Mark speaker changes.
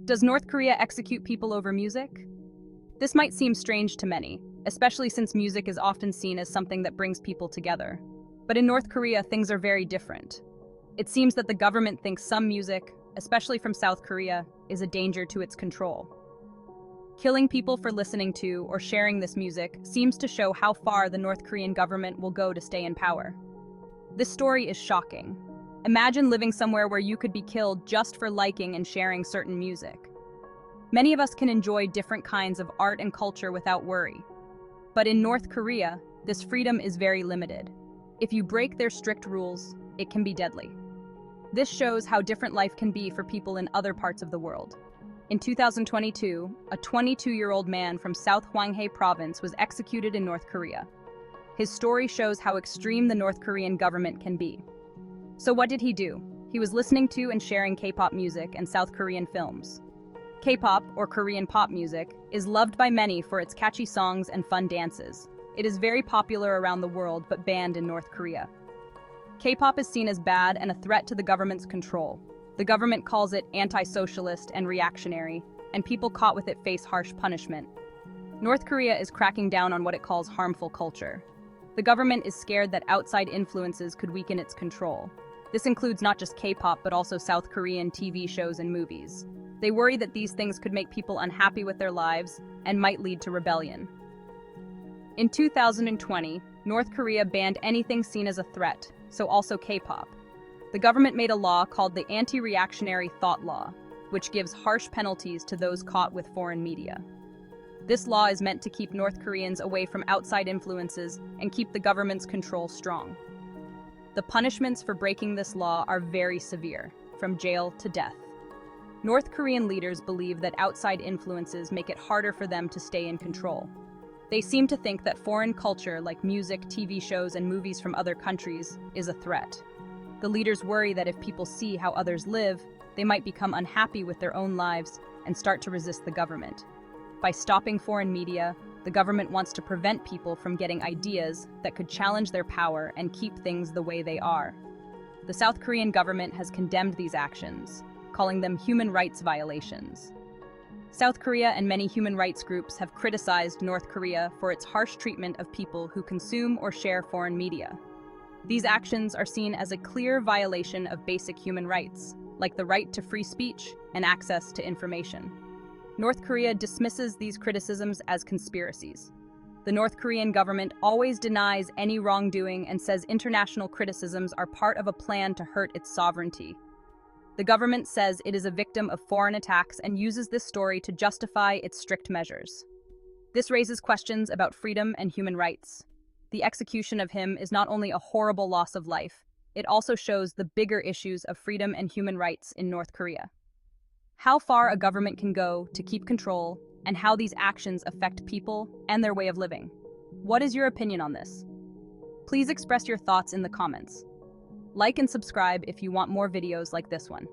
Speaker 1: Does North Korea execute people over music? This might seem strange to many, especially since music is often seen as something that brings people together. But in North Korea, things are very different. It seems that the government thinks some music, especially from South Korea, is a danger to its control. Killing people for listening to or sharing this music seems to show how far the North Korean government will go to stay in power. This story is shocking. Imagine living somewhere where you could be killed just for liking and sharing certain music. Many of us can enjoy different kinds of art and culture without worry. But in North Korea, this freedom is very limited. If you break their strict rules, it can be deadly. This shows how different life can be for people in other parts of the world. In 2022, a 22-year-old man from South Hwanghae province was executed in North Korea. His story shows how extreme the North Korean government can be. So what did he do? He was listening to and sharing K-pop music and South Korean films. K-pop, or Korean pop music, is loved by many for its catchy songs and fun dances. It is very popular around the world but banned in North Korea. K-pop is seen as bad and a threat to the government's control. The government calls it anti-socialist and reactionary, and people caught with it face harsh punishment. North Korea is cracking down on what it calls harmful culture. The government is scared that outside influences could weaken its control. This includes not just K-pop but also South Korean TV shows and movies. They worry that these things could make people unhappy with their lives and might lead to rebellion. In 2020, North Korea banned anything seen as a threat, so also K-pop. The government made a law called the Anti-Reactionary Thought Law, which gives harsh penalties to those caught with foreign media. This law is meant to keep North Koreans away from outside influences and keep the government's control strong. The punishments for breaking this law are very severe, from jail to death. North Korean leaders believe that outside influences make it harder for them to stay in control. They seem to think that foreign culture like music, TV shows, and movies from other countries is a threat. The leaders worry that if people see how others live, they might become unhappy with their own lives and start to resist the government. By stopping foreign media, the government wants to prevent people from getting ideas that could challenge their power and keep things the way they are. The South Korean government has condemned these actions, calling them human rights violations. South Korea and many human rights groups have criticized North Korea for its harsh treatment of people who consume or share foreign media. These actions are seen as a clear violation of basic human rights, like the right to free speech and access to information. North Korea dismisses these criticisms as conspiracies. The North Korean government always denies any wrongdoing and says international criticisms are part of a plan to hurt its sovereignty. The government says it is a victim of foreign attacks and uses this story to justify its strict measures. This raises questions about freedom and human rights. The execution of him is not only a horrible loss of life, it also shows the bigger issues of freedom and human rights in North Korea. How far a government can go to keep control, and how these actions affect people and their way of living. What is your opinion on this? Please express your thoughts in the comments. Like and subscribe if you want more videos like this one.